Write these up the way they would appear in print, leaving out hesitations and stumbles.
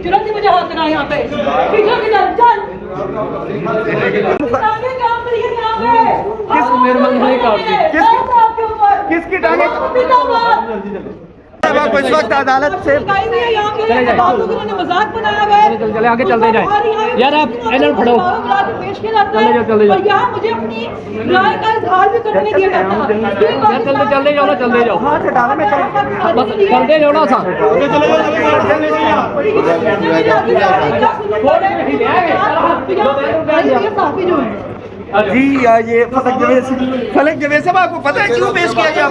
जुर्म थी मुझे हाथ देना यहाँ पे। पीछे की तरफ चल। टांगे काम करिए यहाँ पे। किस मेरे मन में काट दी? किसकी टांगे? आपको इस वक्त अदालत से मजाक बनाया हुआ है। चले आगे चलते जाए यार, आप इधर फड़ो, पेश किया जाता है और यहाँ मुझे अपनी राय का इजहार भी करने दिया जाता है। चलते जाओ ना, चलते जाओ, बस चलते जाओ ना सा। जी ये फलक जवेद साहब आपको पता है क्यों पेश किया गया?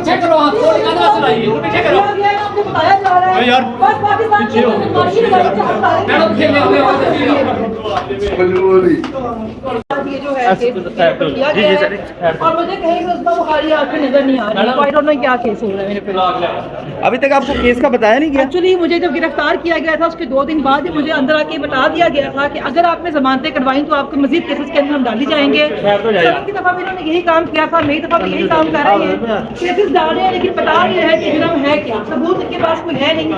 ये जो है और मुझे कहीं बुखारी आंखें नजर नहीं आ रही। आई डोंट नो क्या केस हो रहा है मेरे पे। अभी तक आपको केस का बताया नहीं गया? एक्चुअली मुझे जब गिरफ्तार किया गया था उसके 2 दिन बाद ही मुझे अंदर आके बता दिया गया था कि अगर आपने जमानतें करवाई तो आपको मजीद केसेस के अंदर हम डाली जाएंगे। की दफा भी इन्होंने यही काम किया था, नई दफा भी यही काम कर रहे हैं, केसेस डाल रहे हैं लेकिन बता रहे हैं कि जुर्म है क्या, सबूत इनके पास कोई है नहीं।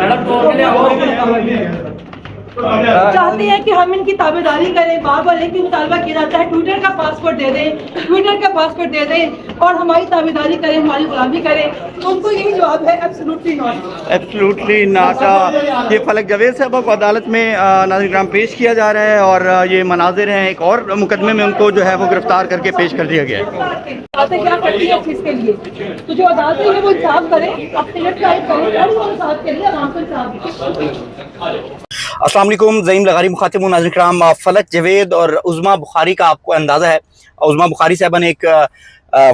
चाहते हैं कि हम इनकी ताबेदारी करें। बार बार एक भी मुतालबा किया जाता है ट्विटर का पासवर्ड दे दें, ट्विटर का पासवर्ड दे दें और हमारी ताबेदारी करें, हमारी गुलामी करें। तो उनको यही जवाब है एब्सोल्युटली नॉट, एब्सोल्युटली नॉट। ये फलक जवेद साहब को अदालत में नाज़रीन किराम पेश किया जा रहा है और ये मनाजिर हैं, एक और मुकदमे में उनको जो है वो गिरफ्तार करके पेश कर दिया गया है। बातें क्या करती है इसके लिए, तो जो अदालतें हैं वो इंसाफ करें, अपने वेबसाइट करें और इंसाफ के लिए आराम से इंसाफ। अस्सलाम वालेकुम, ज़ईम लगारी मुखातिब नाज़रीन किराम। फलक जवेद और उज़मा बुखारी का आपको अंदाज़ा है, उज़मा बुखारी साहबा ने एक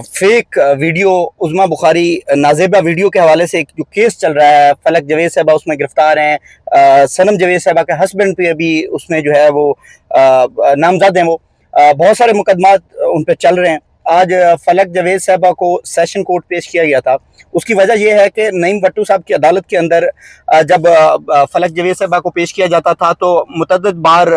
फेक वीडियो, उज़मा बुखारी नाज़ेबा वीडियो के हवाले से एक जो केस चल रहा है, फलक जवेद साहबा उसमें गिरफ्तार हैं, सनम जवेद साहबा के हस्बैंड पे भी उसमें जो है वो नामजद हैं, वो बहुत सारे मुकदमात उन पर चल रहे हैं। आज फलक जवेद साहबा को सेशन कोर्ट पेश किया गया था। उसकी वजह यह है कि नईम भट्टू साहब की अदालत के अंदर जब फलक जवेद साहबा को पेश किया जाता था तो मुतअद्दिद बार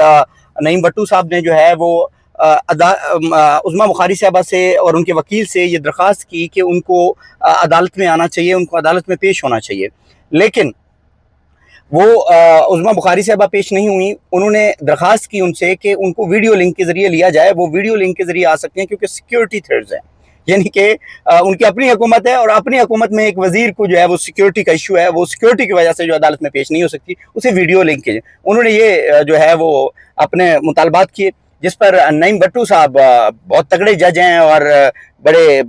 नईम भट्टू साहब ने जो है वो उज़मा बुखारी साहबा से और उनके वकील से ये दरख्वास्त की कि उनको अदालत में आना चाहिए, उनको अदालत में पेश होना चाहिए, लेकिन वो उज़मा बुखारी साहबा पेश नहीं हुई। उन्होंने दरख्वास्त की उनसे कि उनको वीडियो लिंक के ज़रिए लिया जाए, वो वीडियो लिंक के ज़रिए आ सकते हैं क्योंकि सिक्योरिटी थ्रेट्स हैं, यानी कि उनकी अपनी हुकूमत है और अपनी हुकूमत में एक वज़ीर को जो है वो सिक्योरिटी का इशू है, वो सिक्योरिटी की वजह से जो अदालत में पेश नहीं हो सकती, उसे वीडियो लिंक के उन्होंने ये जो है वो अपने मुतालबात किए, जिस पर नईम भट्टू साहब बहुत तगड़े जज हैं और बड़े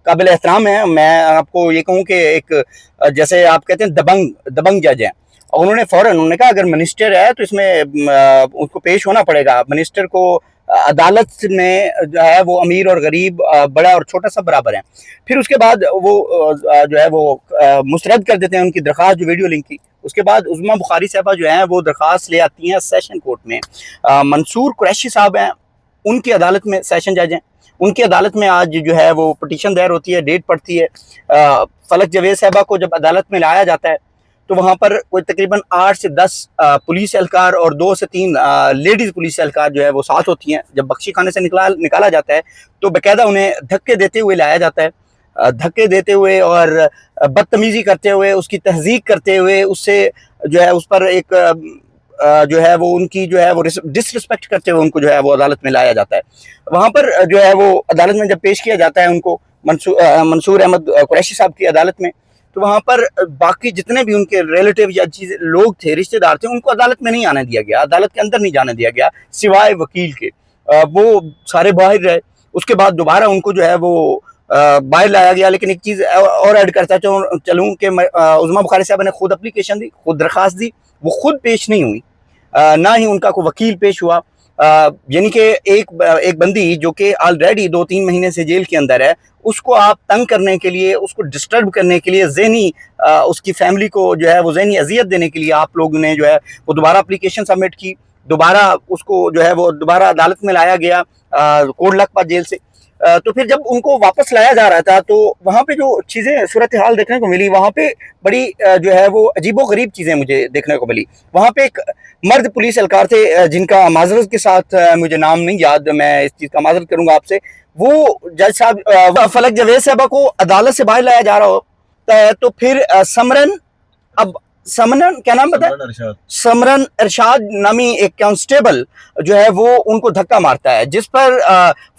काबिल एहतराम हैं। मैं आपको ये कहूँ कि एक जैसे आप कहते हैं दबंग जज हैं, और उन्होंने फ़ौरन उन्होंने कहा अगर मिनिस्टर है तो इसमें उसको पेश होना पड़ेगा। मिनिस्टर को अदालत में जो है वो अमीर और गरीब, बड़ा और छोटा सब बराबर हैं। फिर उसके बाद वो जो है वो मुस्तरद कर देते हैं उनकी दरख्वास्त जो वीडियो लिंक की। उसके बाद उज़मा बुखारी साहबा जो हैं वो दरख्वास्त ले आती हैं सेशन कोर्ट में। मंसूर कुरैशी साहब हैं, उनकी अदालत में सेशन जज हैं, उनकी अदालत में आज जो है वो पटिशन दायर होती है, डेट पड़ती है। फलक जवेद साहबा को जब अदालत में लाया जाता है तो वहाँ पर कोई तकरीबन 8 से 10 पुलिस एहलकार और 2 से 3 लेडीज़ पुलिस एहलकार जो है वो साथ होती हैं। जब बख्शी खाने से निकाला जाता है तो बाकायदा उन्हें धक्के देते हुए लाया जाता है, धक्के देते हुए और बदतमीज़ी करते हुए, उसकी तहज़ीक करते हुए, उससे जो है उस पर एक जो है वो उनकी जो है वो डिसरिस्पेक्ट करते हुए उनको जो है वो अदालत में लाया जाता है। वहाँ पर जो है वो अदालत में जब पेश किया जाता है उनको मंसूर अहमद कुरैशी साहब की अदालत में, तो वहाँ पर बाकी जितने भी उनके रिलेटिव या चीज़ लोग थे, रिश्तेदार थे, उनको अदालत में नहीं आने दिया गया, अदालत के अंदर नहीं जाने दिया गया सिवाय वकील के। वो सारे बाहर रहे। उसके बाद दोबारा उनको जो है वो बाहर लाया गया। लेकिन एक चीज़ और ऐड करता चलूँ कि उज़मा बुखारी साहब ने खुद एप्लीकेशन दी, खुद दरख्वास्त दी, वो खुद पेश नहीं हुई, ना ही उनका कोई वकील पेश हुआ। यानी कि एक बंदी जो कि ऑलरेडी 2-3 महीने से जेल के अंदर है, उसको आप तंग करने के लिए, उसको डिस्टर्ब करने के लिए, ज़हनी उसकी फैमिली को जो है वो ज़हनी अजियत देने के लिए आप लोगों ने जो है वो दोबारा एप्लीकेशन सबमिट की, दोबारा उसको जो है वो दोबारा अदालत में लाया गया कोट लखपत जेल से। तो फिर जब उनको वापस लाया जा रहा था तो वहाँ पे जो चीज़ें सूरत हाल देखने को मिली, वहाँ पे बड़ी जो है वो अजीबो गरीब चीज़ें मुझे देखने को मिली। वहाँ पे एक मर्द पुलिस एहलकार थे जिनका माजरत के साथ मुझे नाम नहीं याद, मैं इस चीज़ का माजरत करूँगा आपसे। वो जज साहब फलक जवेद साहबा को अदालत से बाहर लाया जा रहा होता है तो फिर समरन अब समरन, क्या नाम बताया? समरन इरशाद नामी एक कांस्टेबल जो है वो उनको धक्का मारता है, जिस पर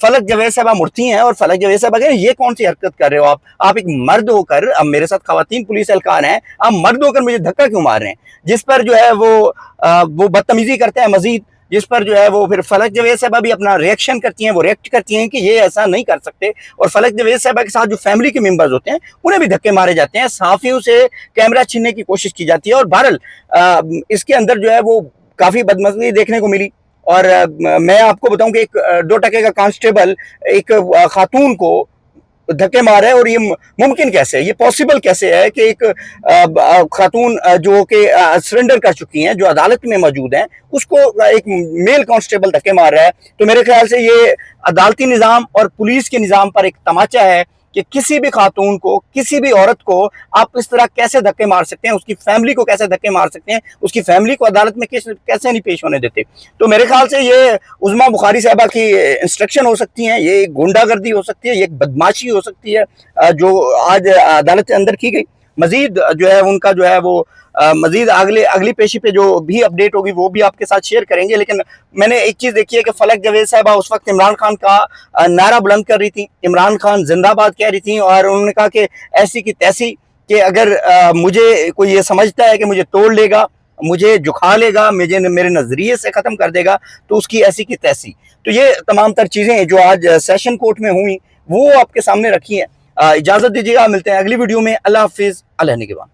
फलक जवेद साहबा मुड़ती हैं और फलक जवेद साहबा कहते हैं ये कौन सी हरकत कर रहे हो आप एक मर्द होकर, अब मेरे साथ खवातीन पुलिस एहलकार हैं, आप मर्द होकर मुझे धक्का क्यों मार रहे हैं? जिस पर जो है वो बदतमीजी करते हैं मजीद, जिस पर जो है वो फिर फलक जवेद साहबा भी अपना रिएक्शन करती हैं, वो रिएक्ट करती हैं कि ये ऐसा नहीं कर सकते, और फलक जवेद साहबा के साथ जो फैमिली के मेंबर्स होते हैं उन्हें भी धक्के मारे जाते हैं, सहाफियों से कैमरा छीनने की कोशिश की जाती है। और बहरहाल इसके अंदर जो है वो काफ़ी बदमज़गी देखने को मिली। और मैं आपको बताऊं कि एक 2 टके का कांस्टेबल एक खातून को धक्के मार है, और ये मुमकिन कैसे है, ये पॉसिबल कैसे है कि एक खातून जो कि सरेंडर कर चुकी हैं, जो अदालत में मौजूद हैं, उसको एक मेल कांस्टेबल धक्के मार रहा है। तो मेरे ख्याल से ये अदालती निज़ाम और पुलिस के निज़ाम पर एक तमाचा है कि किसी भी खातून को, किसी भी औरत को आप इस तरह कैसे धक्के मार सकते हैं, उसकी फैमिली को कैसे धक्के मार सकते हैं, उसकी फैमिली को अदालत में कैसे नहीं पेश होने देते। तो मेरे ख्याल से ये उज़मा बुखारी साहबा की इंस्ट्रक्शन हो सकती हैं, ये एक गुंडागर्दी हो सकती है, ये एक बदमाशी हो सकती है जो आज अदालत के अंदर की गई। मजीद जो है उनका जो है वो मजीद अगली पेशी पे जो भी अपडेट होगी वो भी आपके साथ शेयर करेंगे। लेकिन मैंने एक चीज़ देखी है कि फलक जवेद साहबा उस वक्त इमरान खान का नारा बुलंद कर रही थी, इमरान खान जिंदाबाद कह रही थी, और उन्होंने कहा कि ऐसी की तैसी कि अगर मुझे कोई ये समझता है कि मुझे तोड़ लेगा, मुझे झुका लेगा, मुझे मेरे नज़रिए से ख़त्म कर देगा, तो उसकी ऐसी की तैसी। तो ये तमाम तर चीज़ें जो आज सेशन कोर्ट में हुई वो आपके सामने रखी हैं। इजाज़त दीजिएगा, मिलते हैं अगली वीडियो में। अल्लाह हाफिज़, अल्लाह निगहबान।